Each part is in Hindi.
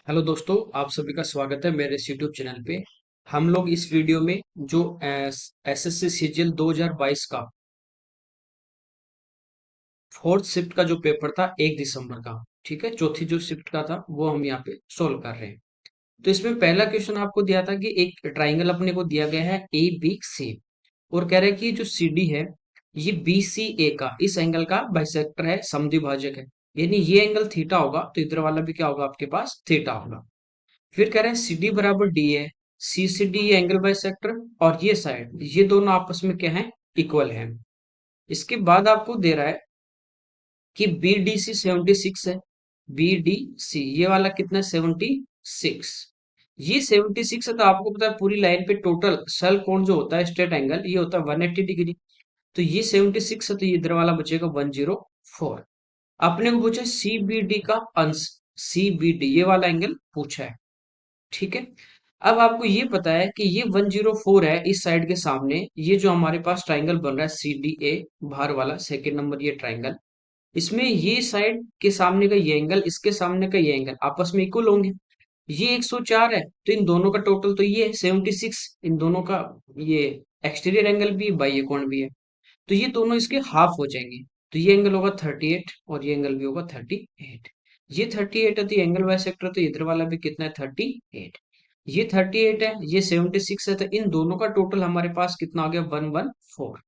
हेलो दोस्तों, आप सभी का स्वागत है मेरे इस यूट्यूब चैनल पे। हम लोग इस वीडियो में जो एसएससी सीजीएल 2022 का फोर्थ शिफ्ट का जो पेपर था 1 दिसंबर का, ठीक है, चौथी जो शिफ्ट का था वो हम यहाँ पे सोल्व कर रहे हैं। तो इसमें पहला क्वेश्चन आपको दिया था कि एक ट्राइंगल अपने को दिया गया है ए बी सी, और कह रहा है कि ये जो सी डी है ये बी सी ए का इस एंगल का बाइसेक्टर है, समद्विभाजक है। यानी ये एंगल थीटा होगा तो इधर वाला भी क्या होगा, आपके पास थीटा होगा। फिर कह रहे हैं सी डी बराबर डी है, सी सी डी ये एंगल बाइसेक्टर, और ये साइड ये दोनों आपस में क्या है, इक्वल है। इसके बाद आपको दे रहा है कि बी डी सी 76 है, बी डी सी ये वाला कितना है, 76। ये 76 है तो आपको पता है पूरी लाइन पे टोटल सल कोण जो होता है स्ट्रेट एंगल ये होता है 180 डिग्री। तो ये 76 है तो ये इधर वाला बचेगा 104। अपने को पूछा सी बी डी का अंश, सी बी डी ये वाला एंगल पूछा है, ठीक है। अब आपको ये पता है कि ये 104 है इस साइड के सामने, ये जो हमारे पास ट्राइंगल बन रहा है सी डी ए बाहर वाला सेकेंड नंबर ये ट्राइंगल, इसमें ये साइड के सामने का ये एंगल इसके सामने का ये एंगल आपस में इक्वल होंगे। ये 104 है तो इन दोनों का टोटल तो ये है 76, इन दोनों का ये एक्सटीरियर एंगल भी है, बाह्य कोण भी है। तो ये दोनों इसके हाफ हो जाएंगे। तो ये एंगल होगा 38 और ये एंगल भी होगा 38। ये 38 है तो ये एंगल बाइसेक्टर, तो इधर वाला भी कितना है, 38। ये 38 है, ये 76 है, तो इन दोनों का टोटल हमारे पास कितना हो गया, 114।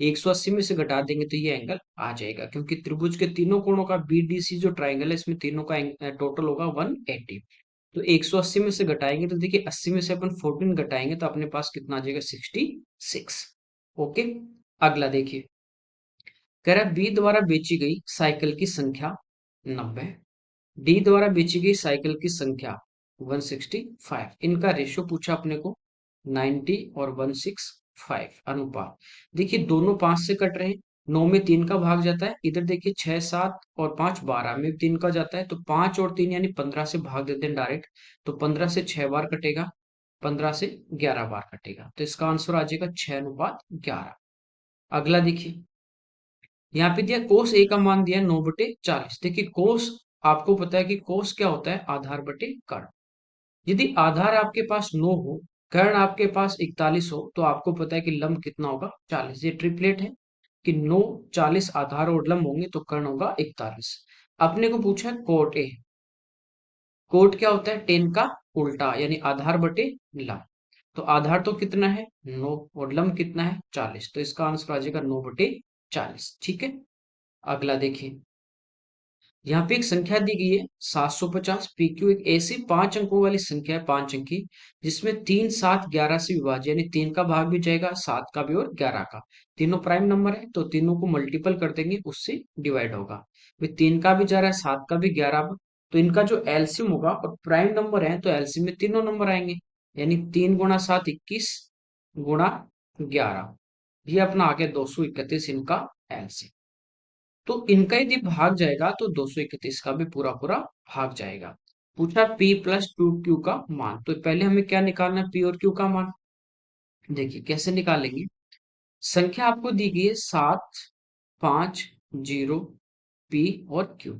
180 में से घटा देंगे तो ये एंगल आ जाएगा, क्योंकि त्रिभुज के तीनों कोणों का बीडीसी जो ट्राइंगल है इसमें तीनों का टोटल होगा 180। तो 180 में से घटाएंगे तो देखिए 80 में से अपन 14 घटाएंगे तो अपने पास कितना आ जाएगा, 66। ओके। अगला देखिए, कह रहा है बी द्वारा बेची गई साइकिल की संख्या 90, डी द्वारा बेची गई साइकिल की संख्या 165। इनका रेशियो पूछा अपने को, 90 और 165 अनुपात। देखिए दोनों 5 से कट रहे हैं, 9 में 3 का भाग जाता है, इधर देखिए 6 7 और 5 12 में 3 का जाता है, तो 5 और 3 यानी 15 से भाग देते हैं डायरेक्ट। तो 15 से 6 बार कटेगा, 15 से 11 बार कटेगा, तो इसका आंसर आ जाएगा 6:11। अगला देखिए, यहाँ पे दिया कोस ए का मान दिया 9/40। देखिए कोस, आपको पता है कि कोस क्या होता है, आधार बटे कर्ण। यदि आधार आपके पास 9 हो, कर्ण आपके पास 41 हो, तो आपको पता है कि लंब कितना होगा, 40। ये ट्रिपलेट है कि 9 40 आधार और लंब होंगे तो कर्ण होगा 41। अपने को पूछा है कोट ए, कोट क्या होता है, 10 का उल्टा यानी आधार बटे लंब। तो आधार तो कितना है, 9, और लंब कितना है, 40। तो इसका आंसर आ जाएगा 9/40, ठीक है। अगला देखिए, यहाँ पे एक संख्या दी गई है 750 पी क्यू, एक ऐसी 5 अंकों वाली संख्या है, 5 अंकी, जिसमें 3 7 11 से विभाज्य, यानी 3 का भाग भी जाएगा, 7 का भी और 11 का। तीनों प्राइम नंबर है तो तीनों को मल्टीपल कर देंगे, उससे डिवाइड होगा। भाई 3 का भी जा रहा है, 7 का भी, 11 का, तो इनका जो एलसीएम होगा, और प्राइम नंबर है तो एलसीएम में तीनों नंबर आएंगे, यानी 3 × 7 21 × 11, ये अपना आ गया 231 इनका एलसीएम। तो इनका यदि भाग जाएगा तो 231 का भी पूरा पूरा भाग जाएगा। पूछा P प्लस टू क्यू का मान, तो पहले हमें क्या निकालना है, P और Q का मान। देखिए कैसे निकालेंगे, संख्या आपको दी गई है 750 P और Q।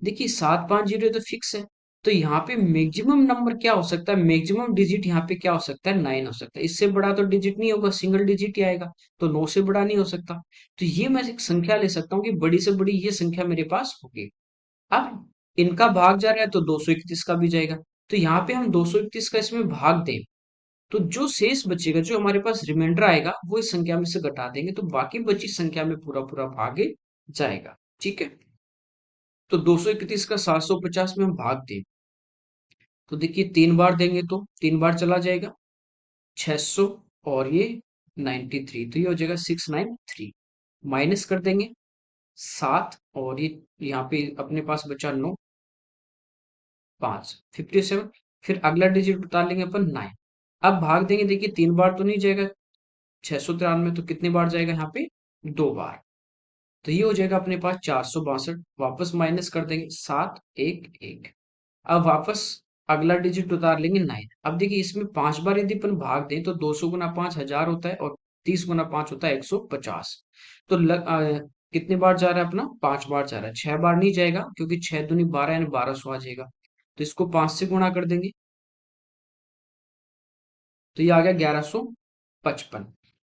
देखिए 750 तो फिक्स है, तो यहाँ पे मैक्सिमम नंबर क्या हो सकता है, मैक्सिमम डिजिट यहाँ पे क्या हो सकता है, 9 हो सकता है। इससे बड़ा तो डिजिट नहीं होगा, सिंगल डिजिट ही आएगा, तो 9 से बड़ा नहीं हो सकता। तो ये मैं एक संख्या ले सकता हूँ कि बड़ी से बड़ी ये संख्या मेरे पास होगी। अब इनका भाग जा रहा है तो 231 का भी जाएगा, तो यहाँ पे हम 231 का इसमें भाग दें तो जो शेष बचेगा, जो हमारे पास रिमाइंडर आएगा, वो इस संख्या में से घटा देंगे तो बाकी बची संख्या में पूरा पूरा भाग जाएगा, ठीक है। तो 231 का 750 में हम भाग दें तो देखिए 3 बार देंगे तो 3 बार चला जाएगा, 600 और ये 93, तो ये हो जाएगा 693। माइनस कर देंगे 7 और ये यहाँ पे अपने पास बचा 9, 5 57। फिर अगला डिजिट उतार लेंगे अपन 9। अब भाग देंगे, देखिए 3 बार तो नहीं जाएगा, 693 तो कितनी बार जाएगा यहाँ पे, 2 बार। तो ये हो जाएगा अपने पास 462। वापस माइनस कर देंगे 7 1 1। अब वापस अगला डिजिट उतार लेंगे 9। अब देखिए इसमें 5 बार यदि अपन भाग दें तो 200 × 5 1000 होता है, और 30 × 5 होता है 150। तो कितने बार जा रहा है अपना, 5 बार जा रहा है, 6 बार नहीं जाएगा, क्योंकि 6 दूनी 12 यानी 1200 आ जाएगा। तो इसको 5 से गुणा कर देंगे, तो ये आ गया 1155।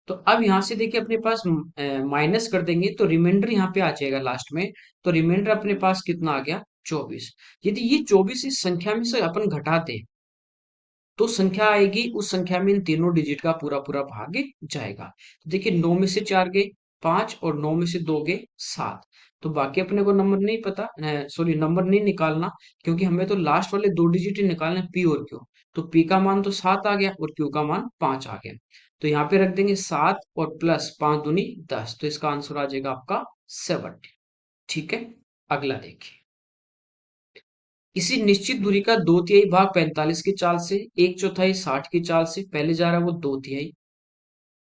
तो अब यहां से देखिए अपने पास माइनस कर देंगे तो रिमाइंडर यहाँ पे आ जाएगा लास्ट में। तो रिमाइंडर अपने पास कितना आ गया? 24। यदि ये 24 इस संख्या में से अपन घटा दें तो संख्या आएगी, उस संख्या में इन तीनों डिजिट का पूरा पूरा भाग जाएगा। तो देखिए 9 में से 4 गए 5 और 9 में से 2 गए 7। तो बाकी अपने को नंबर नहीं पता, सॉरी नंबर नहीं निकालना, क्योंकि हमें तो लास्ट वाले दो डिजिट ही निकालने पी और क्यू। तो पी का मान तो 7 आ गया और क्यू का मान 5 आ गया। तो यहाँ पे रख देंगे 7 और प्लस 5 दूनी 10, तो इसका आंसर आ जाएगा आपका 70। ठीक है, अगला देखिए। किसी निश्चित दूरी का 2/3 भाग 45 की चाल से, 1/4 60 की चाल से पहले जा रहा है वो 2/3,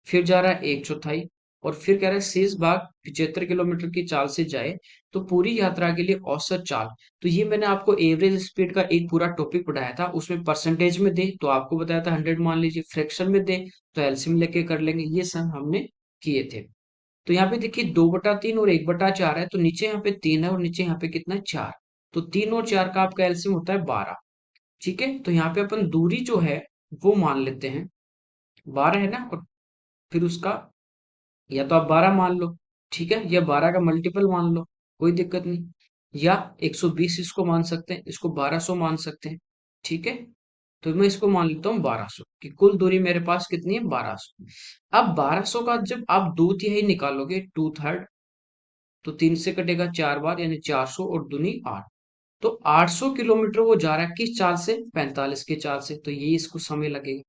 फिर जा रहा है 1/4 और फिर कह रहा है शेष भाग 75 किलोमीटर की चाल से जाए तो पूरी यात्रा के लिए औसत चाल। तो ये मैंने आपको एवरेज स्पीड का एक पूरा टॉपिक पढ़ाया था, उसमें परसेंटेज में दे तो आपको बताया था 100 मान लीजिए, फ्रैक्शन में दे तो एलसीएम लेके कर लेंगे, ये सब हमने किए थे। तो यहाँ पे देखिए 2/3 और 1/4 है, तो नीचे यहाँ पे 3 है और नीचे यहाँ पे कितना है 4। तो 3 और 4 का आपका एलसीएम होता है 12। ठीक है, तो यहाँ पे अपन दूरी जो है वो मान लेते हैं 12 है ना, और फिर उसका या तो आप 12 मान लो, ठीक है, या 12 का मल्टीपल मान लो, कोई दिक्कत नहीं, या 120 इसको मान सकते हैं, इसको 1200 मान सकते हैं। ठीक है, तो मैं इसको मान लेता हूँ 1200 कि कुल दूरी मेरे पास कितनी है 1200। अब 1200 का जब आप 2/3 निकालोगे 2/3, तो 3 से कटेगा 4 बार यानी 400 और दूनी 8। तो 800 किलोमीटर वो जा रहा है किस चाल से? 45 की चाल से। तो ये इसको समय लगेगा,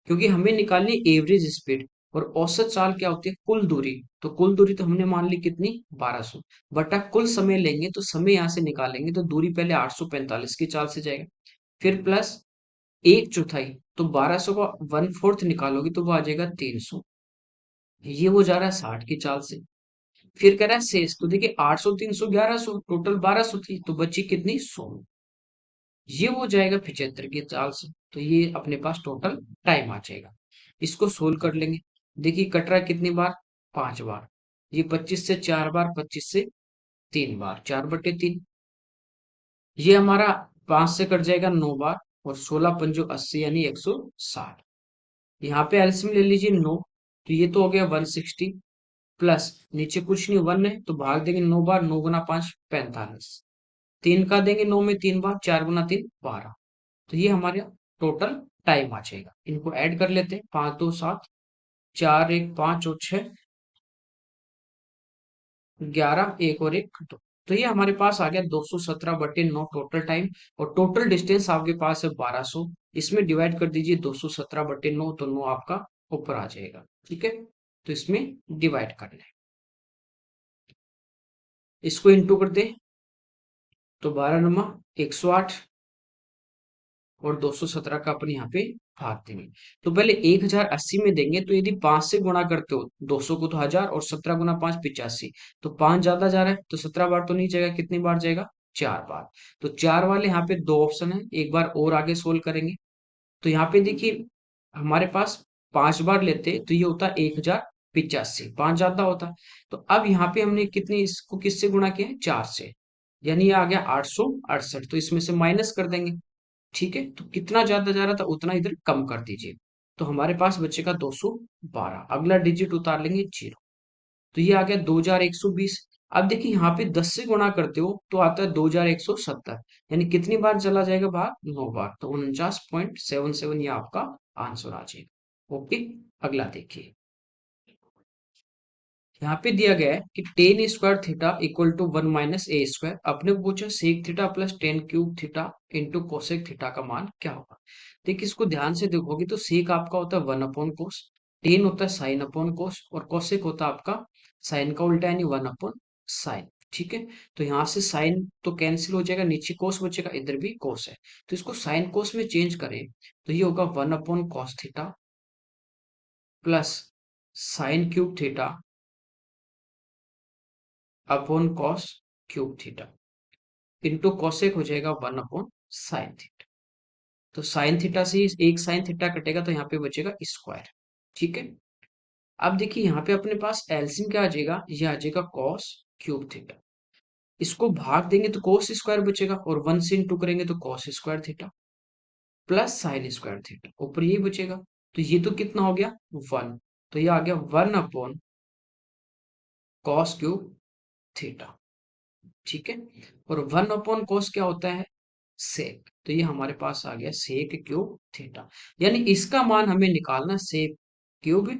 क्योंकि हमें निकालनी एवरेज स्पीड और औसत चाल क्या होती है? कुल दूरी। तो कुल दूरी तो हमने मान ली कितनी? 1200 बटा कुल समय लेंगे, तो समय यहां से निकालेंगे तो दूरी पहले 845 की चाल से जाएगा, फिर प्लस 1/4, तो 1200 का 1/4 निकालोगे तो वो आ जाएगा 300। ये वो जा रहा है 60 की चाल से। फिर कह रहा है शेष, तो देखिए 800 300 1100, टोटल 1200 थी, तो बची कितनी? 100। ये वो जाएगा 75 की चाल से। तो ये अपने पास टोटल टाइम आ जाएगा। इसको सोल्व कर लेंगे। देखिए कट रहा है कितनी बार? 5 बार। ये 25 से 4 बार, 25 से 3 बार, 4/3। ये हमारा 5 से कट जाएगा 9 बार, और 16 पंजो 80 यानी 160। यहाँ पे एलसीएम ले लीजिए 9, तो ये तो हो गया 160, प्लस नीचे कुछ नहीं 1 है तो भाग देंगे 9 बार, 9 गुना 5 45, 3 का देंगे 9 में 3 बार, 4 गुना 3 12। तो ये हमारे टोटल टाइम आ जाएगा। इनको ऐड कर लेते हैं, 5 2 7, 4 1 5 और 6 11, 1 और 1 2। तो ये हमारे पास आ गया 217/9 टोटल टाइम। और टोटल डिस्टेंस आपके पास है 1200, इसमें डिवाइड कर दीजिए 217/9, तो 9 आपका ऊपर आ जाएगा। ठीक है, तो इसमें डिवाइड कर लें, इसको इंटू कर दे, तो 12 108 और 217 का अपन यहाँ पे भाग देंगे। तो पहले 1080 में देंगे, तो यदि 5 से गुणा करते हो 200 को तो 1000 और 17 गुना 5 85, तो 5 ज्यादा जा रहा है तो 17 बार तो नहीं जाएगा, कितनी बार जाएगा? 4 बार। तो 4 वाले यहाँ पे दो ऑप्शन है, एक बार और आगे सोल्व करेंगे। तो यहाँ पे देखिए हमारे पास 5 बार लेते तो ये होता 1085, 5 ज्यादा होता। तो अब यहाँ पे हमने कितनी इसको किससे गुणा किया है? 4 से, यानी ये आ गया 868, तो इसमें से माइनस कर देंगे। ठीक है, तो कितना ज्यादा जा रहा था उतना इधर कम कर दीजिए, तो हमारे पास बचेगा 212। अगला डिजिट उतार लेंगे 0, तो ये आ गया 2120। अब देखिए यहाँ पे 10 से गुणा करते हो तो आता है 2170, यानी कितनी बार चला जाएगा भाग? 9 बार, तो 49.77 ये आपका आंसर आ जाएगा। ओके, अगला देखिए। यहाँ पे दिया गया है कि tan square theta equal to 1 - a²। अपने को पूछा sec theta plus tan cube theta into cosec theta का मान क्या होगा। देखिए इसको ध्यान से देखोगे तो सेक आपका होता है 1/कोस, टेन होता है sin/कोस, और कोसेक होता है आपका साइन का उल्टा यानी 1/साइन। ठीक है, तो यहाँ से साइन तो कैंसिल हो जाएगा, नीचे कोस बचेगा, इधर भी कोस है, तो इसको साइन कोस में चेंज करें तो ये होगा 1/कॉस theta plus sine cube theta upon cos cube theta into cosec हो जाएगा 1/साइन थीटा। तो साइन थीटा से एक साइन थीटा कटेगा तो यहाँ पे बचेगा स्क्वायर। ठीक है, अब देखिए यहाँ पे अपने पास एलसीएम क्या आ जाएगा? ये आ जाएगा कॉस क्यूब थीटा। इसको भाग देंगे तो cos स्क्वायर बचेगा, और 1 से इंटू करेंगे तो cos square theta plus sine square theta, ऊपर ये बचेगा। तो ये तो कितना हो गया, 1। तो ये आ गया 1 अपॉन कॉस क्यूब थीटा। ठीक है। और 1 अपॉन कॉस क्या होता है, सेक। तो ये हमारे पास आ गया सेक क्यूब थीटा। यानी इसका मान हमें निकालना, सेक क्यूब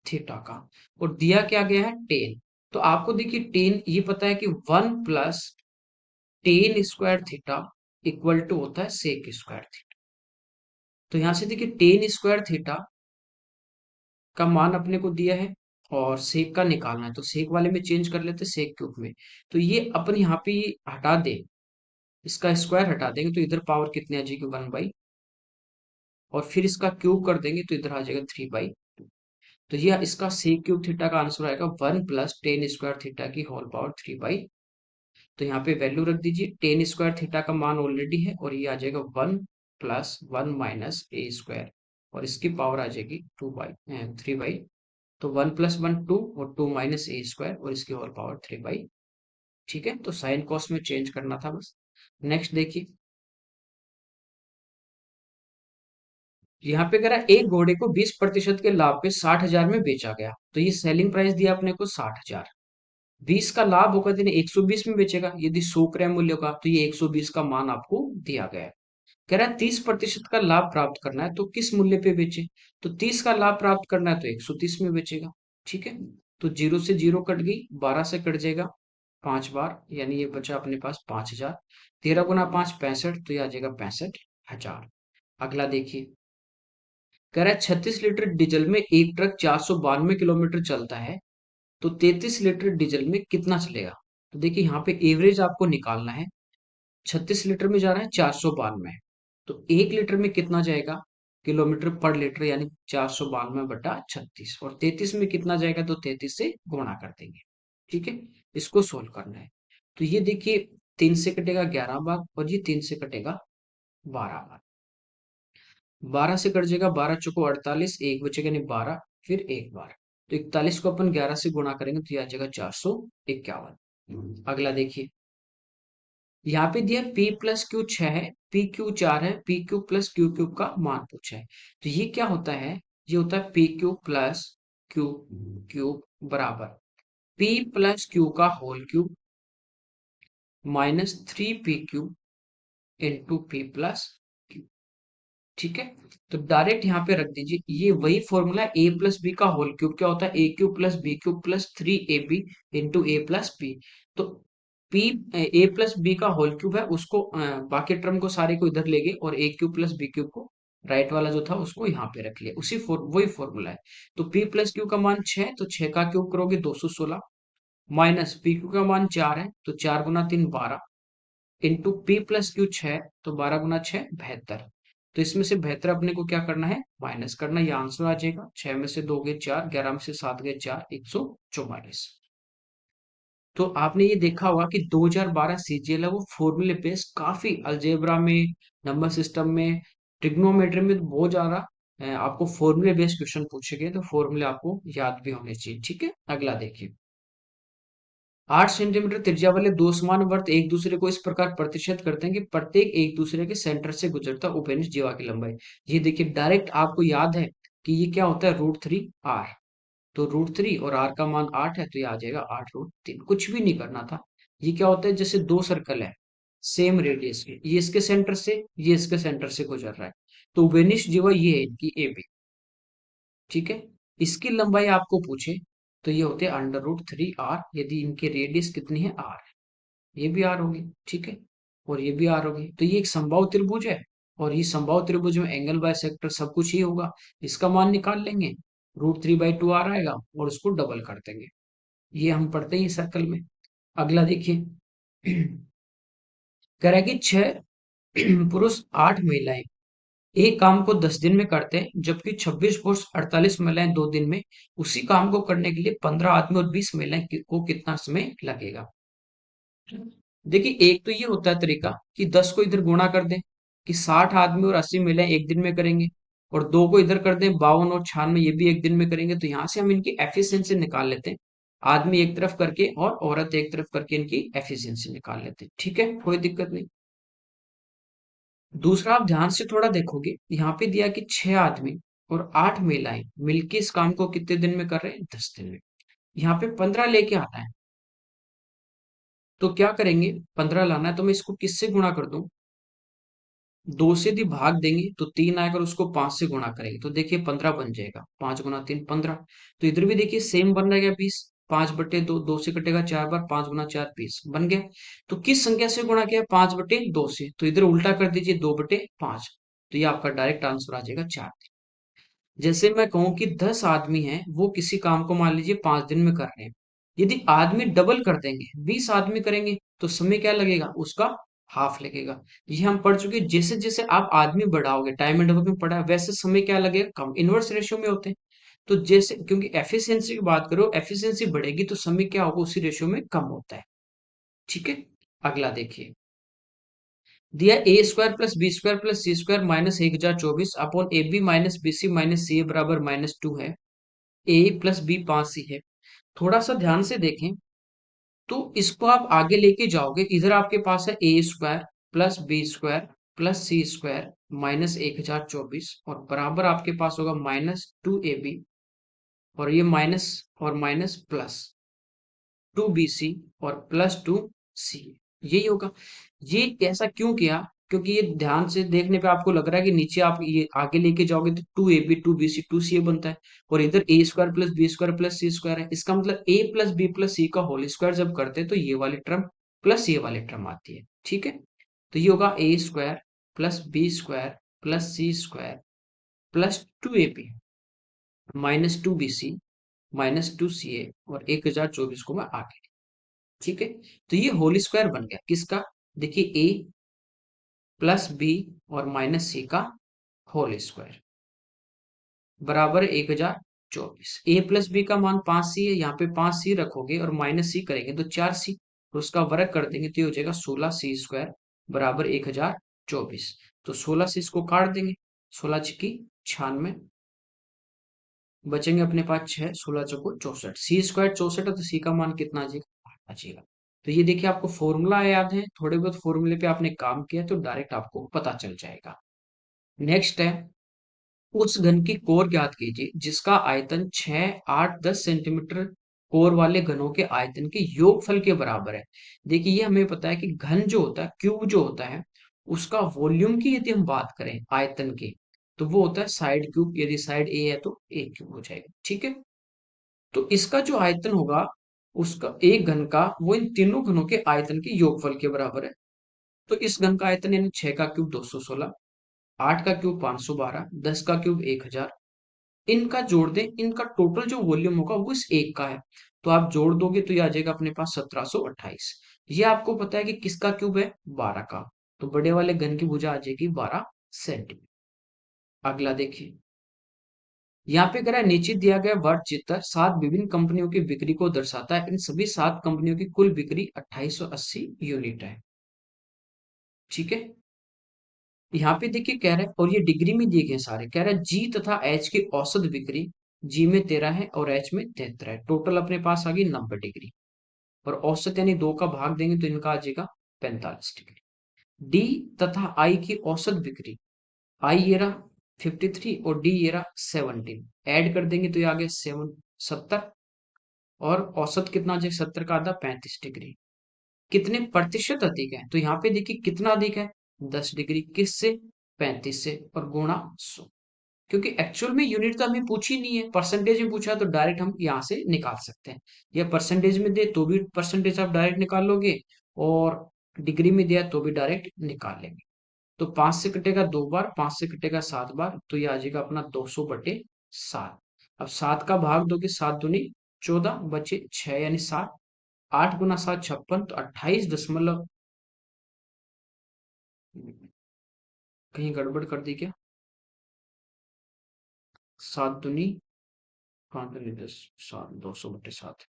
थीटा का। और दिया क्या गया है, टेन। तो आपको देखिए टेन ये पता है कि 1 plus tan square theta equal to होता है सेक स्क्वायर थीटा। तो यहां से देखिए टेन स्क्वायर थीटा का मान अपने को दिया है, और सेक का निकालना है, तो सेक वाले में चेंज कर लेते हैं सेक क्यूब में। तो ये अपन यहाँ पे हटा दे, इसका स्क्वायर हटा देंगे तो इधर पावर कितनी आ जाएगी, 1/, और फिर इसका क्यूब कर देंगे तो इधर आ जाएगा 3/2। तो ये इसका सेक क्यूब थीटा का आंसर आएगा 1 प्लस टेन स्क्वायर थीटा की होल पावर 3/। तो यहाँ पे वैल्यू रख दीजिए, टेन स्क्वायर थीटा का मान ऑलरेडी है, और ये आ जाएगा 1 प्लस 1 माइनस ए स्क्वायर, और इसकी पावर आ जाएगी 3/। तो 1 प्लस 1 2, और 2 माइनस ए स्क्वायर, और इसकी होल पावर 3/। ठीक है, तो साइन कॉस में चेंज करना था बस। नेक्स्ट देखिए, यहाँ पे कह रहा है एक घोड़े को 20% के लाभ पे 60,000 में बेचा गया। तो ये सेलिंग प्राइस दिया अपने को 60,000। 20 का लाभ होगा, तो 120 में बेचेगा। यदि 100 क्रय मूल्य का, तो ये 120 का मान आपको दिया गया है। कह रहा है 30% का लाभ प्राप्त करना है तो किस मूल्य पे बेचे। तो 30 का लाभ प्राप्त करना है तो 130 में बेचेगा। ठीक है। तो 0 से 0 कट गई, 12 से कट जाएगा 5 बार, यानी ये बचा अपने पास 5,000। 13 गुना 5 65, तो ये आ जाएगा 65,000। अगला देखिए, कह रहा है 36 लीटर डीजल में एक ट्रक 492 किलोमीटर चलता है, तो 33 लीटर डीजल में कितना चलेगा। तो देखिए यहाँ पे एवरेज आपको निकालना है। 36 लीटर में जा रहा है 492, तो 1 लीटर में कितना जाएगा किलोमीटर पर लीटर, यानी 492/36, और 33 में कितना जाएगा, तो 33 से गुणा कर देंगे। ठीक है, इसको सोल्व करना है। तो ये देखिए 3 से कटेगा 11 भाग, और ये 3 से कटेगा 12 भाग। 12 से कट जाएगा, 12 चौको 48, एक बचेगा नहीं 12, फिर एक बार। तो 41 को अपन 11 से गुणा करेंगे तो ये आ जाएगा 451। अगला देखिए, यहाँ पे दिया P+Q 6 है, PQ 4 है, PQ प्लस क्यू क्यूब का मान पूछा है। तो ये क्या होता है, ये होता है PQ प्लस क्यू क्यूब बराबर P+Q का whole cube -3PQ into P+Q। ठीक है। तो डायरेक्ट यहाँ पे रख दीजिए, ये वही फॉर्मूला A+B का होल क्यूब क्या होता है, AQ plus B cube plus 3AB into A+B। तो P A+B का होल क्यूब है, उसको बाकी टर्म को सारे को इधर ले गए, और AQ प्लस बी क्यूब को राइट वाला जो था उसको यहाँ पे रख लिया, वही फॉर्मूला है। तो P+Q का मान 6, तो 6 का क्यूब करोगे 216, माइनस PQ का मान 4 है, तो 4 गुना 3 12, इंटू P+Q 6, तो 12 गुना 6 72। तो इसमें से 72 अपने को क्या करना है, माइनस करना। ये आंसर आ जाएगा, 6 में से 2 गए 4, 11 में से 7 गए 4, 144। तो आपने ये देखा होगा कि 2012 सीजीएल है वो फॉर्मूले बेस्ड, काफी अलजेब्रा में, नंबर सिस्टम में, ट्रिग्नोमेट्री में तो बहुत ज्यादा आपको फॉर्मूले बेस्ड क्वेश्चन पूछे गए, तो फॉर्मूले आपको याद भी होने चाहिए। ठीक है, अगला देखिए, 8 सेंटीमीटर त्रिज्या वाले दो समान वर्त एक दूसरे को इस प्रकार प्रतिशत करते हैं कि प्रत्येक एक दूसरे के सेंटर से गुजरता उपनिष्ठ जीवा की लंबाई। ये देखिए डायरेक्ट आपको याद है कि ये क्या होता है, √3r। तो √3 और r का मान 8 है, तो ये आ जाएगा 8 √3। कुछ भी नहीं करना था। ये क्या होता है, जैसे दो सर्कल है सेम रेडियस के, ये इसके सेंटर से, ये इसके सेंटर से गुजर रहा है, तो उपनिष्ठ जीवा ये है इनकी AB। ठीक है। इसकी लंबाई आपको पूछे तो ये होते हैं √3r, यदि इनकी रेडियस कितनी है, r। ये भी आर होगी। ठीक है, और ये भी आर होगी। तो ये एक समबाहु त्रिभुज है, और ये समबाहु त्रिभुज में एंगल बाय सेक्टर सब कुछ ही होगा। इसका मान निकाल लेंगे, √3/2r आएगा, और उसको डबल कर देंगे। ये हम पढ़ते हैं सर्कल में। अगला देखिए, कह रहा है कि 6 पुरुष 8 महिलाएं एक काम को 10 दिन में करते हैं, जबकि 26 पुरुष 48 महिलाएं 2 दिन में। उसी काम को करने के लिए 15 आदमी और 20 महिलाएं को कितना समय लगेगा। देखिए एक तो ये होता है तरीका कि 10 को इधर गुणा कर दें, कि 60 आदमी और 80 महिलाएं एक दिन में करेंगे, और 2 को इधर कर दें, 52 और 96 ये भी एक दिन में करेंगे। तो यहां से हम इनकी एफिशिएंसी निकाल लेते हैं। आदमी एक तरफ करके और औरत एक तरफ करके इनकी एफिशिएंसी निकाल लेते हैं। ठीक है, कोई दिक्कत नहीं। दूसरा, आप ध्यान से थोड़ा देखोगे, यहाँ पे दिया कि 6 आदमी और 8 महिलाएं मिलके इस काम को कितने दिन में कर रहे हैं? 10 दिन में। यहाँ पे 15 लेके आना है, तो क्या करेंगे? 15 लाना है तो मैं इसको किससे गुणा कर दूं? 2 से यदि भाग देंगे तो 3 आएगा, और उसको 5 से गुणा करेंगे तो देखिए 15 बन जाएगा। 5 गुना 3 15। तो इधर भी देखिए सेम बन रहा है 20। 5/2, 2 से कटेगा 4 बार, 5 गुना 4 20 बन गया। तो किस संख्या से गुणा किया? 5/2 से। तो इधर उल्टा कर दीजिए, 2/5। तो ये आपका डायरेक्ट आंसर आ जाएगा 4। जैसे मैं कहूं कि 10 आदमी हैं, वो किसी काम को मान लीजिए 5 दिन में कर रहे हैं। यदि आदमी डबल कर देंगे, 20 आदमी करेंगे, तो समय क्या लगेगा? उसका हाफ लगेगा। ये हम पढ़ चुके हैं, जैसे जैसे आप आदमी बढ़ाओगे, टाइम एंड वर्क में पढ़ा है, वैसे समय क्या लगेगा? कम। इनवर्स रेशियो में होते हैं। तो जैसे, क्योंकि एफिशिएंसी की बात करो, एफिशिएंसी बढ़ेगी तो समय क्या होगा? उसी रेशियो में कम होता है। ठीक है, अगला देखिए। दिया a² + b² + c² -1024 upon ab minus bc minus ca बराबर -2 है। ए प्लस बी 5c है। थोड़ा सा ध्यान से देखें, तो इसको आप आगे लेके जाओगे, इधर आपके पास है a² + b² + c² -1024 और बराबर आपके पास होगा -2ab, और ये माइनस और माइनस प्लस 2bc और +2c, यही होगा। ये ऐसा क्यों किया? क्योंकि ये ध्यान से देखने पे आपको लग रहा है कि नीचे आप ये आगे लेके जाओगे तो 2ab 2bc 2ca बनता है, और इधर a² + b² + c² है। इसका मतलब a + b + c का होल स्क्वायर जब करते हैं तो ये वाली टर्म प्लस ये वाली टर्म आती है। ठीक है, तो ये होगा a² + b² + c² +2ab -2bc -2ca, और 1024 को मैं आगे। ठीक है, तो ये होल स्क्वायर बन गया किसका? देखिए a प्लस बी और माइनस सी का होल स्क्वायर बराबर 1024। ए प्लस बी का मान 5c है, यहाँ पे 5c रखोगे और माइनस सी करेंगे तो 4c, तो उसका वर्ग कर देंगे तो ये हो जाएगा 16c² बराबर 1024। तो 16 से इसको काट देंगे, 16 × 96, बचेंगे अपने पास 6, 16 × 4 = 64। c² 64 है, तो c का मान कितना आ जाएगा? 8 आ जाएगा। तो ये देखिए, आपको फॉर्मूला याद है, थोड़े बहुत फॉर्मूले पे आपने काम किया तो डायरेक्ट आपको पता चल जाएगा। नेक्स्ट है, उस घन की कोर ज्ञात कीजिए जिसका आयतन 6, 8, 10 सेंटीमीटर कोर वाले घनों के आयतन के योगफल के बराबर है। देखिए, ये हमें पता है कि घन जो होता है, क्यूब जो होता है, उसका वॉल्यूम की यदि हम बात करें आयतन की, तो वो होता है साइड क्यूब। यदि साइड ए है तो ए क्यूब हो जाएगा। ठीक है, तो इसका जो आयतन होगा, उसका एक घन का, वो इन तीनों घनों के आयतन के योगफल के बराबर है। तो इस घन का आयतन यानी 6 का क्यूब 216, 8 का क्यूब 512, 10 का क्यूब 1000, इनका जोड़ दें, इनका टोटल जो वॉल्यूम होगा वो इस एक का है। तो आप जोड़ दोगे तो ये आ जाएगा अपने पास 1728। ये आपको पता है कि किसका क्यूब है? 12 का। तो बड़े वाले घन की भुजा आ जाएगी 12 सेंटीमीटर। अगला देखिए, यहाँ पे कह रहा है नीचे दिया गया वर्ग चित्र 7 विभिन्न कंपनियों की बिक्री को दर्शाता है। इन सभी 7 कंपनियों की कुल बिक्री 2880 यूनिट है। ठीक है, यहाँ पे देखिए कह रहा है, और ये डिग्री में दिए गए सारे, कह रहा है जी तथा एच की औसत बिक्री जी में 13 है और एच में 73 है। टोटल अपने पास आ गई 90 डिग्री, और औसत यानी 2 का भाग देंगे तो इनका आ जाएगा 45 डिग्री। डी तथा आई की औसत बिक्री, आई ये रहा 53 और डी ये रहा 17, ऐड कर देंगे तो ये आ गया 70, और औसत कितना आ जाएगा? 70 का आधा 35 डिग्री। कितने प्रतिशत अधिक है? तो यहाँ पे देखिए कितना अधिक है? 10 डिग्री। किससे? 35 से, और गुणा 100। क्योंकि एक्चुअल में यूनिट तो हमें पूछी नहीं है, परसेंटेज में पूछा तो डायरेक्ट हम यहाँ से निकाल सकते हैं, या परसेंटेज में दे तो भी परसेंटेज आप डायरेक्ट निकाल लोगे, और डिग्री में दिया तो भी डायरेक्ट निकाल लेंगे। तो 5 से कटेगा 2 बार, 5 से कटेगा 7 बार, तो ये आ जाएगा अपना 200/7। अब 7 का भाग दोगे, 7 दूनी 14, बचे 6 यानी 7, 8 × 7 = 56, तो 28 दशमलव, कहीं गड़बड़ कर दी क्या? 7 दूनी 5 दूनी 10, 7, 200/7,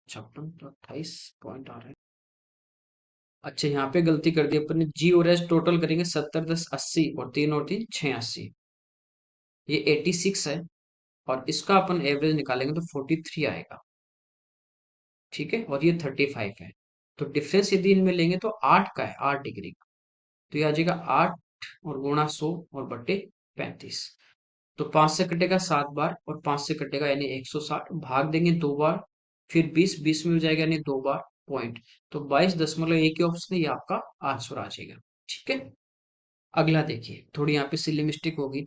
56, तो 28 पॉइंट आ रहे हैं। अच्छा, यहाँ पे गलती कर दी अपन ने, जी और एच टोटल करेंगे 70, 10 80, और 3 और 3 86, ये 86 है। और इसका अपन एवरेज निकालेंगे तो 43 आएगा। ठीक है, और ये 35 है। तो डिफरेंस यदि इनमें लेंगे तो 8 का है, 8 डिग्री का। तो ये आ जाएगा 8 और गुणा 100 और बट्टे 35। तो 5 से कटेगा 7 बार और 5 से कटेगा यानी 160, भाग देंगे 2 बार, फिर 20, 20 में हो जाएगा यानी 2 बार पॉइंट। तो 22.1 ऑप्शन है, ये आपका आंसर आ जाएगा। ठीक है, अगला देखिए, थोड़ी यहाँ पे सिली मिस्टेक होगी।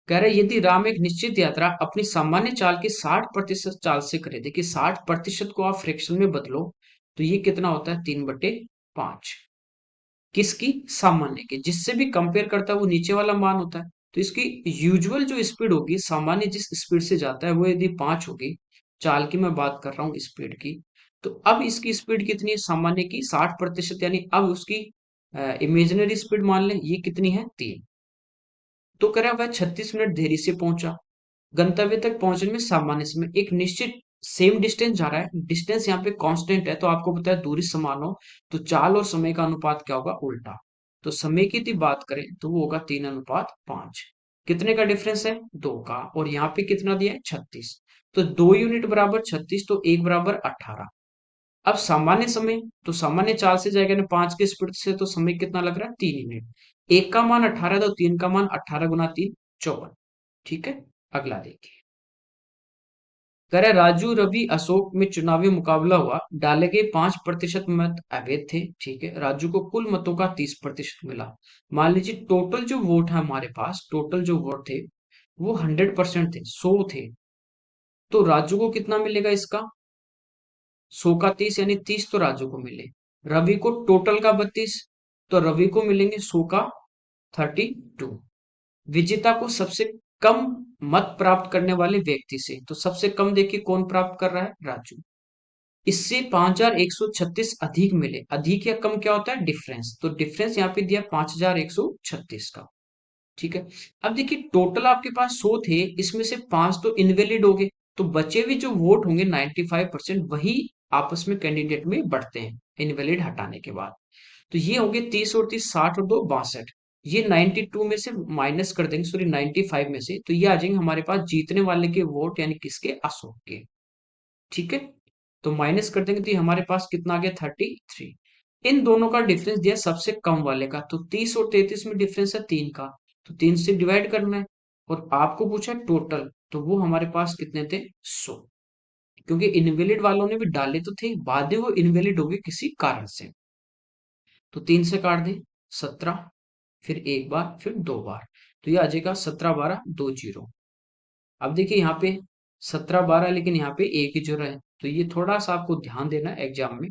कह रहे यदि राम एक निश्चित यात्रा अपनी सामान्य चाल की 60% चाल से करे, देखिए 60% को आप फ्रैक्शन में बदलो तो ये कितना होता है, 3/5। किसकी, सामान्य की। जिससे भी कंपेयर करता है वो नीचे वाला मान होता है। तो इसकी यूजुअल जो स्पीड होगी, सामान्य जिस स्पीड से जाता है वो यदि 5 होगी, चाल की मैं बात कर रहा हूँ स्पीड की, तो अब इसकी स्पीड कितनी है, सामान्य की 60%, यानी अब उसकी इमेजिनरी स्पीड मान लें, ये कितनी है, 3। तो कह रहा है वह 36 मिनट देरी से पहुंचा। गंतव्य तक पहुंचने में सामान्य समय एक निश्चित सेम डिस्टेंस जा रहा है, डिस्टेंस यहाँ पे कांस्टेंट है, तो आपको पता है दूरी समान हो तो चाल और समय का अनुपात क्या होगा, उल्टा। तो समय की यदि बात करें तो वो होगा 3:5। कितने का डिफरेंस है, 2 का, और यहाँ पे कितना दिया है, 36। तो 2 यूनिट बराबर 36, तो 1 बराबर 18। अब सामान्य समय, तो सामान्य चाल से जाएगा ना 5 की स्पीड से, तो समय कितना लग रहा है, 3 यूनिट। एक का मान 18, तो 3 का मान 18 गुना 3, 54। ठीक है, अगला देखिए। कह रहे राजू, रवि, अशोक में चुनावी मुकाबला हुआ, डाले गए 5% मत अवैध थे। ठीक है, राजू को कुल मतों का 30% मिला। मान लीजिए टोटल जो वोट है हमारे पास, टोटल जो वोट थे वो 100% थे, 100 थे। तो राजू को कितना मिलेगा इसका, 100 का 30 यानी 30 तो राजू को मिले। रवि को टोटल का 32, तो रवि को मिलेंगे 100 का 32। विजेता को सबसे कम मत प्राप्त करने वाले व्यक्ति से, तो सबसे कम देखिए कौन प्राप्त कर रहा है, राजू। इससे 5136 अधिक मिले। अधिक या कम क्या होता है, डिफरेंस। तो डिफरेंस यहाँ पे दिया 5136 का। ठीक है, अब देखिए टोटल आपके पास 100 थे, इसमें से 5 तो इनवैलिड हो गए, तो बचे हुए जो वोट होंगे 95% वही आपस में कैंडिडेट में बढ़ते हैं इनवैलिड हटाने के बाद। तो ये होंगे 30 और 30, 60 और 2, 62। ये 92 में से माइनस कर देंगे, सॉरी 95 में से, तो ये आ जाएंगे हमारे पास जीतने वाले के वोट, यानी किसके, अशोक के। ठीक है, तो माइनस कर देंगे तो ये हमारे पास कितना आ गया, 33। इन दोनों का डिफरेंस दिया सबसे कम वाले का, तो 30 और 33 में डिफरेंस है 3 का, तो 3 से डिवाइड करना है। और आपको पूछा टोटल, तो वो हमारे पास कितने थे, 100। क्योंकि इनवैलिड वालों ने भी डाले तो थे, बाद में वो इनवैलिड हो गए किसी कारण से। तो 3 से काट दें, 17, फिर एक बार, फिर 2 बार, तो ये आ जाएगा 17 12 20। अब देखिए यहाँ पे 17 12, लेकिन यहाँ पे एक ही जोड़ा है, तो ये थोड़ा सा आपको ध्यान देना है एग्जाम में।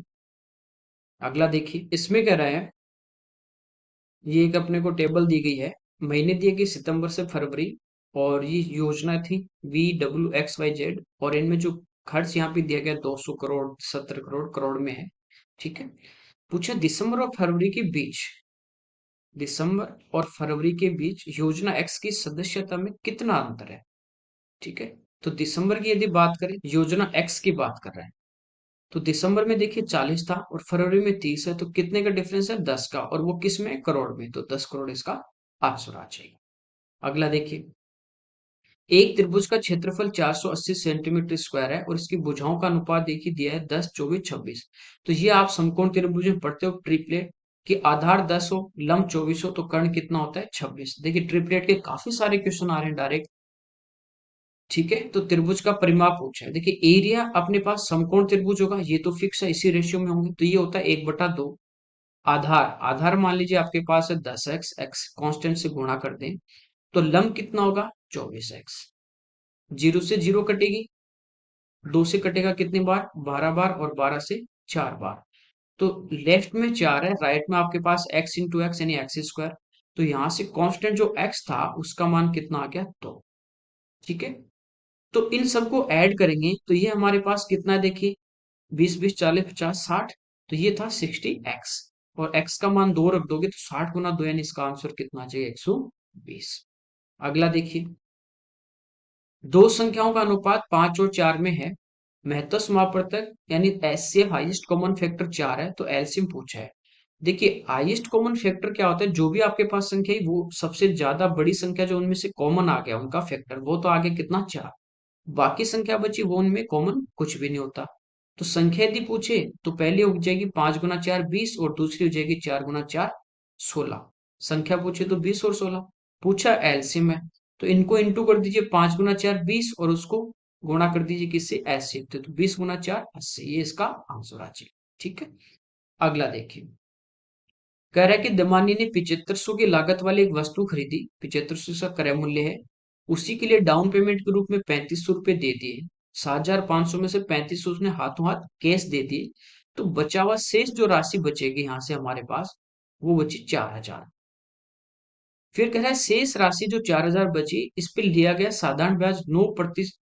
अगला देखिए, इसमें कह रहा है, ये एक अपने को टेबल दी गई है, महीने दिए गए सितंबर से फरवरी, और ये योजना थी VWXYZ, और इनमें जो खर्च यहाँ पे दिया गया 200 करोड़, 70 करोड़, करोड़ में है। ठीक है, पूछा दिसंबर और फरवरी के बीच, दिसंबर और फरवरी के बीच योजना एक्स की सदस्यता में कितना अंतर है। ठीक है, तो दिसंबर की यदि बात करें, योजना एक्स की बात कर रहे हैं, तो दिसंबर में देखिए 40 था और फरवरी में 30 है, तो कितने का डिफरेंस है, 10 का, और वो किस में, करोड़ में, तो 10 करोड़ इसका आंसर आ जाएगा। अगला देखिए, एक त्रिभुज का क्षेत्रफल 480 सेंटीमीटर स्क्वायर है और इसकी भुजाओं का अनुपात देखिए दिया है 10 24 26। तो ये आप समकोण त्रिभुज में पढ़ते हो, ट्रिपलेट कि आधार 10 हो, लंब 24 हो, तो कर्ण कितना होता है, 26। देखिए ट्रिपलेट के काफी सारे क्वेश्चन आ रहे हैं डायरेक्ट। ठीक है, तो त्रिभुज का परिमाप पूछा है। देखिए एरिया अपने पास समकोण त्रिभुज होगा, ये तो फिक्स है, इसी रेशियो में होंगे, तो ये होता है 1/2। आधार, आधार मान लीजिए आपके पास है 10x, x कांस्टेंट से गुणा कर दें, तो लंब कितना होगा, 24x। जीरो से जीरो कटेगी, 2 से कटेगा कितनी बार, 12 बार, और 12 से 4 बार। तो लेफ्ट में 4 है, राइट में आपके पास x इंटू एक्स यानी एक्स स्क्वायर। तो यहां से कांस्टेंट जो x था उसका मान कितना आ गया, 2। ठीक है, तो इन सबको ऐड करेंगे तो ये हमारे पास कितना है, देखिए 20 20 40 50 60, तो ये था 60x, और x का मान 2 रख दोगे तो 60 गुना 2, यानी इसका आंसर कितना आ जाएगा, 120। अगला देखिए, दो संख्याओं का अनुपात 5 और 4 में है, महत्व समापवर्तक यानी एचसीएफ हाईएस्ट कॉमन फैक्टर 4 है, तो एलसीएम पूछा है। देखिए हाईएस्ट कॉमन फैक्टर क्या होता है, जो भी आपके पास संख्या है वो सबसे ज्यादा बड़ी संख्या जो उनमें से कॉमन आ गया उनका फैक्टर, वो तो आगे कितना 4। बाकी संख्या बची वो उनमें कॉमन कुछ भी नहीं होता। तो संख्या यदि पूछे तो पहली हो जाएगी 5 गुना 4 20 और दूसरी हो जाएगी 4 गुना 4 16। संख्या पूछे तो 20 और 16। पूछा एलसीएम है तो इनको इंटू कर दीजिए, 5 गुना 4 20 और उसको गुणा कर दीजिए किससे, एलसीएम से, तो 20 गुना 4 80, ये इसका आंसर आ जाएगा। ठीक है, अगला देखिए। कह रहा है कि दमानी ने 7500 की लागत वाली एक वस्तु खरीदी, 7500 का क्रय मूल्य है, उसी के लिए डाउन पेमेंट के रूप में 3500 रुपए दे दिए। 7500 में से 3500 उसने हाथों हाथ कैश दे दिए, तो बचा हुआ शेष जो राशि बचेगी यहां से हमारे पास, वो बची 4000। फिर कह रहा है शेष राशि जो 4000 बची, इस पे लिया गया साधारण ब्याज 9%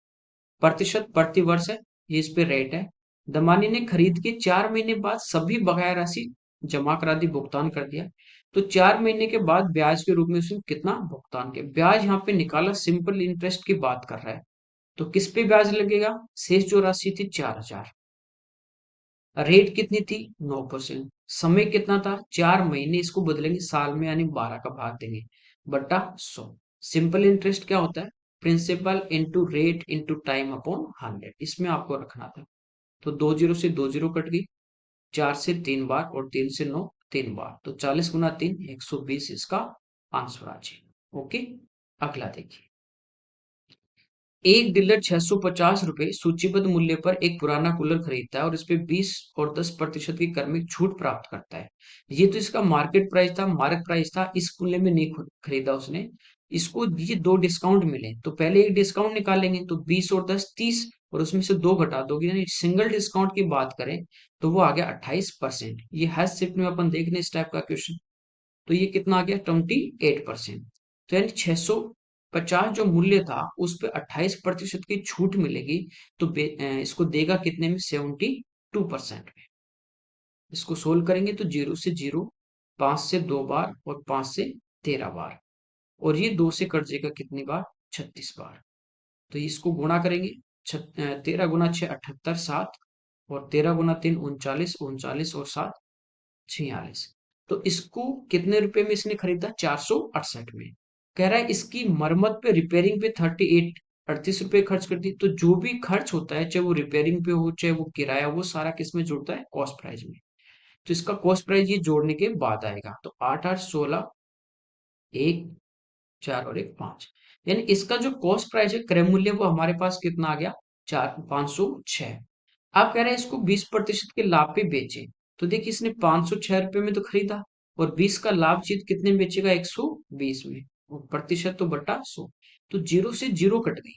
प्रति वर्ष है, ये इस पे रेट है। दमानी ने खरीद के 4 महीने बाद सभी बकाया राशि जमा करा दी, भुगतान कर दिया। तो 4 महीने के बाद ब्याज के रूप में उसने कितना भुगतान किया, ब्याज यहाँ पे निकाला, सिंपल इंटरेस्ट की बात कर रहा है। तो किस पे ब्याज लगेगा, शेष जो राशि थी 4000, रेट कितनी थी 9%, समय कितना था 4 महीने, इसको बदलेंगे साल में यानी 12 का भाग देंगे बटा 100। सिंपल इंटरेस्ट क्या होता है, principal into rate into time upon 100, इसमें आपको रखना था। तो 20 से 20 कट गई, 4 से 3 बार और 3 से 9 3 बार, तो 40 गुना 3 120 इसका आंसर आ जाए। ओके, अगला देखिए। एक डीलर 650 रुपए सूचीबद्ध मूल्य पर एक पुराना कूलर खरीदता है और इस पे 20 और 10% की क्रमिक छूट प्राप्त करता है। ये तो इसका मार्केट प्राइस था, मार्क प्राइस था, इस मूल्य में नहीं खरीदा उसने। इसको ये दो डिस्काउंट मिले, तो पहले एक डिस्काउंट निकालेंगे, तो 20 और 10 30, और उसमें से दो घटा दोगे, यानी सिंगल डिस्काउंट की बात करें तो वो आ गया 28%। ये हर शिफ्ट में अपन देख लें इस टाइप का क्वेश्चन, तो ये कितना आ गया 28%। तो यानी 650 जो मूल्य था उस पे 28% की छूट मिलेगी, तो इसको देगा कितने में, 72% में। इसको सोल्व करेंगे तो 0 से 0, 5 से 2 बार और 5 से 13 बार, और ये 2 से कट जाएगा कितनी बार, 36 बार। तो इसको गुणा करेंगे, 13 गुना 6 78 7, और 13 गुना 3 39 39 और 7 46। तो इसको कितने रुपए में इसने खरीदा, 468 में। कह रहा है इसकी मरम्मत पे, रिपेयरिंग पे 38 रुपए खर्च कर दी। तो जो भी खर्च होता है, चाहे वो रिपेयरिंग पे हो चाहे वो किराया, वो सारा किस में जुड़ता है, कॉस्ट प्राइस में। तो इसका कॉस्ट प्राइस ये जोड़ने के बाद आएगा, तो 8 8 16, 1 4 और 1 5, यानी इसका जो कॉस्ट प्राइस है, क्रय मूल्य, वो हमारे पास कितना आ गया, 506। आप कह रहे हैं इसको 20% के लाभ पे बेचे, तो देखिए इसने 506 रुपए में तो खरीदा, और 20 का लाभ चीज कितने में बेचेगा, 120 में, और प्रतिशत तो बटा 100, तो 0 से 0 कट गई।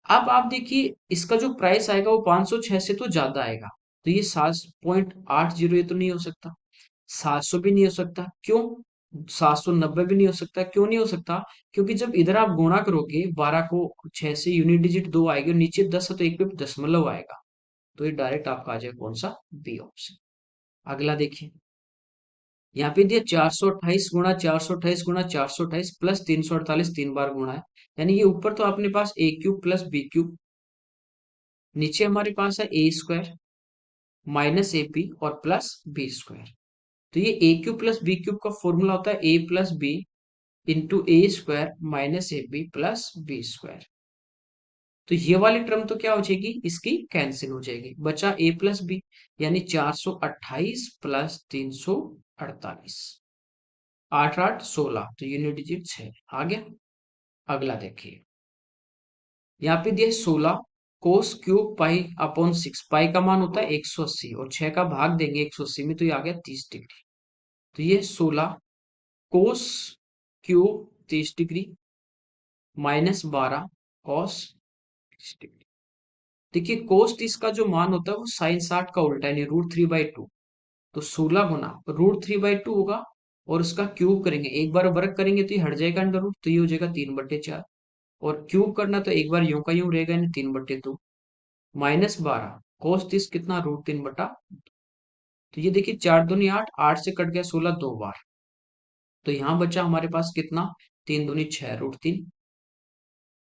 अब आप देखिए इसका जो प्राइस आएगा वो 506 से तो ज्यादा आएगा, तो ये 7.80 ये तो नहीं हो सकता, 700 भी नहीं हो सकता, क्यों, 790 भी नहीं हो सकता, क्यों नहीं हो सकता, क्योंकि जब इधर आप गुणा करोगे 12 को 6 से, यूनिट डिजिट 2 आएगी और नीचे 10 है तो एक पे दशमलव आएगा, तो ये डायरेक्ट आपका आ जाएगा कौन सा, बी ऑप्शन। अगला देखिए, यहाँ पे दिया 428 गुणा 428 गुणा 428 प्लस 348 3 बार गुणा है, यानी ये ऊपर तो अपने पास A cube plus B cube, नीचे हमारे पास है A square minus A B और प्लस बी स्क्वायर। तो ये A cube plus B cube का फॉर्मूला होता है A plus B into A square minus A B plus B square. तो ये वाली टर्म तो क्या हो जाएगी, इसकी कैंसिल हो जाएगी, बचा ए प्लस बी, यानी 428 प्लस 348, 8 8 16, तो यूनिट डिजिट 6 आ गया। अगला देखिए, यहाँ पे दिया 16 कोस क्यूब पाई अपॉन 6, पाई का मान होता है 180 और 6 का भाग देंगे 180 में, तो ये आ गया 30 डिग्री। तो ये 16 cos cube 30 degree minus 12 cos 30 degree. देखिए कोस 30 का जो मान होता है वो साइन 60 का उल्टा है, √3/2, तो 16 गुना √3/2 होगा, और उसका क्यूब करेंगे, एक बार वर्ग करेंगे तो ये हट जाएगा अंडर रूट, तो ये हो जाएगा 3/4, और क्यूब करना तो एक बार यूं का यूं रहेगा, यानी 3/2 माइनस 12 कोस 30 कितना, √3/, तो ये देखिए 4 दूनी 8, 8 से कट गया 16 2 बार, तो यहाँ बचा हमारे पास कितना, 3 दूनी 6 √3,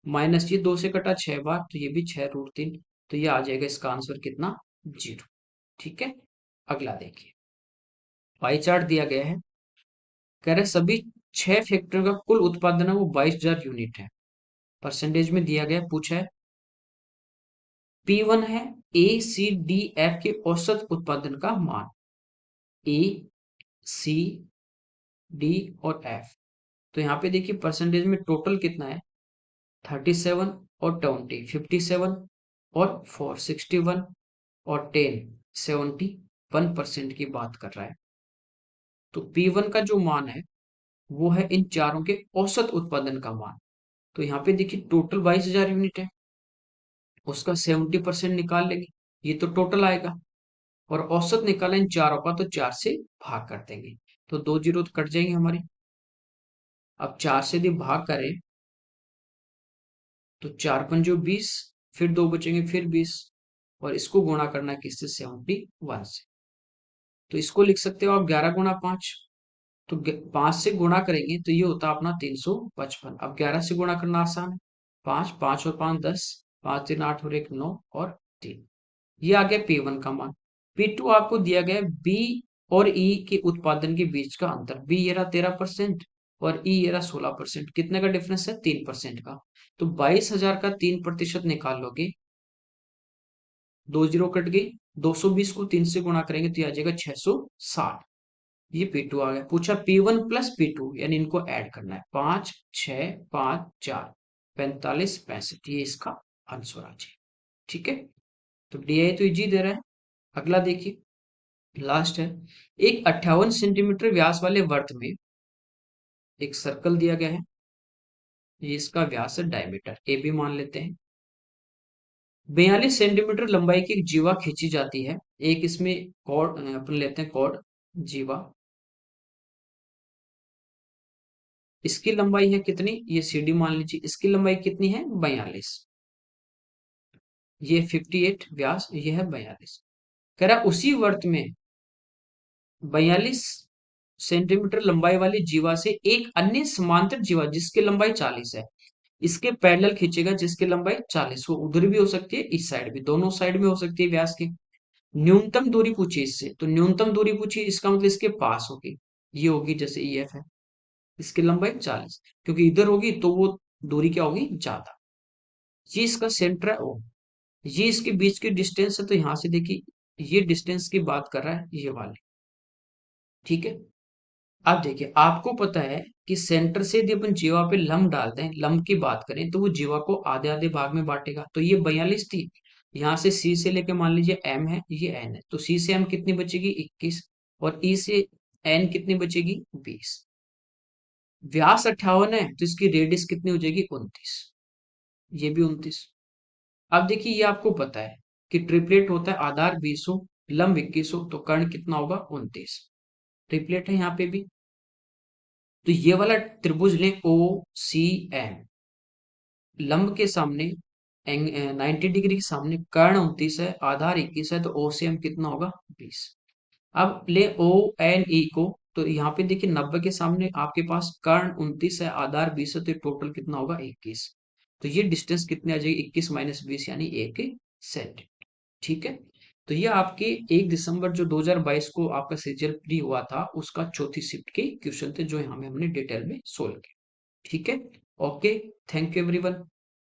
माइनस ये 2 से कटा 6 बार, तो ये भी 6 √3, तो ये आ जाएगा इसका आंसर कितना, 0। ठीक है, अगला देखिए। पाई चार्ट दिया गया है। कह रहे सभी 6 फैक्ट्रियों का कुल उत्पादन है वो 22,000 यूनिट है। परसेंटेज में दिया गया, पूछा है P1 है A C D F के औसत उत्पादन का मान। A C D और F। तो यहाँ पे देखिए परसेंटेज में टोटल कितना है, 37 और 20 57 और 4 61 और 10 71% की बात कर रहा है। तो P1 का जो मान है वो है इन चारों के औसत उत्पादन का मान। तो यहाँ पे देखिए टोटल 22,000 यूनिट है, उसका 70% निकाल लेंगे, ये तो टोटल आएगा। और औसत निकाला इन चारों का तो 4 से भाग कर देंगे, तो 2 जीरो तो कट जाएंगे हमारे। अब 4 से यदि भाग करें तो 4 पंजो 20, फिर 2 बचेंगे फिर 20, और इसको गुणा करना है किससे, 71 से। तो इसको लिख सकते हो आप 11 गुणा 5। तो 5 से गुणा करेंगे तो ये होता है अपना 355। अब 11 से गुणा करना आसान है, 5 5 और 5 10, 5 3 8 और 1 9 और 3। ये आ गया P1 का मान। P2 आपको दिया गया है B और E के उत्पादन के बीच का अंतर। B ये रहा 13% और E ये रहा 16%। कितने का डिफरेंस है, 3% का। तो 22,000 का 3% निकाल लोगे, 2 जीरो कट गई, 220 को 3 से गुणा करेंगे तो ये आ जाएगा 660। ये P2 आ गया। पूछा P1 प्लस P2 यानी इनको ऐड करना है, 5 6 5 4 45 65, ये इसका आंसर आ जाए। ठीक है, तो DI तो इजी दे रहा है। अगला देखिए, लास्ट है। एक 58 सेंटीमीटर व्यास वाले वर्त में एक सर्कल दिया गया है, ये इसका व्यास है, डायमीटर ए बी मान लेते हैं। 42 सेंटीमीटर लंबाई की एक जीवा खींची जाती है। एक इसमें कॉर्ड अपन लेते हैं, कॉर्ड जीवा, इसकी लंबाई है कितनी, ये CD मान लीजिए, इसकी लंबाई कितनी है, 42। ये 58 व्यास, ये है 42। कह रहा उसी वर्त में 42 सेंटीमीटर लंबाई वाली जीवा से एक अन्य समांतर जीवा जिसकी लंबाई 40 है, इसके पैरेलल खींचेगा जिसकी लंबाई 40। वो उधर भी हो सकती है, इस साइड भी, दोनों साइड में हो सकती है व्यास की। न्यूनतम दूरी पूछी इससे, तो न्यूनतम दूरी पूछी, इसका मतलब इसके पास होगी, ये होगी जैसे EF है, इसकी लंबाई 40, क्योंकि इधर होगी तो वो दूरी क्या होगी, ज्यादा। ये इसका सेंटर है O, ये इसके बीच की डिस्टेंस है, तो यहां से देखिए ये डिस्टेंस की बात कर रहा है ये वाली। ठीक है, अब देखिए आपको पता है कि सेंटर से यदि अपन जीवा पे लंब डालते हैं, लंब की बात करें तो वो जीवा को आधे आधे भाग में बांटेगा। तो ये 42 थी, यहाँ से C से लेके मान लीजिए M है, ये N है, तो C से M कितनी बचेगी, 21, और E से N कितनी बचेगी, 20। व्यास 58 है तो इसकी रेडियस कितनी हो जाएगी, 29, ये भी 29। अब देखिए ये आपको पता है कि ट्रिपलेट होता है, आधार 20 हो, लंब 21 हो, तो कर्ण कितना होगा, 29। ट्रिपलेट है यहाँ पे भी। तो ये वाला त्रिभुज लें OCM, लंब के सामने 90 डिग्री के सामने कर्ण 29 है, आधार 21 है, तो OCM कितना होगा, 20। अब ले ONE को, तो यहाँ पे देखिए 90 के सामने आपके पास कर्ण 29 है, आधार 20 है, तो टोटल कितना होगा, 21। तो ये डिस्टेंस कितनी आ जाएगी, 21 माइनस 20 यानी 1 सेंटीमीटर। ठीक है, तो ये आपके 1 दिसंबर जो 2022 को आपका सीजीएल प्री हुआ था, उसका चौथी शिफ्ट के क्वेश्चन थे, जो हमें हमने डिटेल में सोल्व किया। ठीक है, ओके, थैंक यू एवरीवन।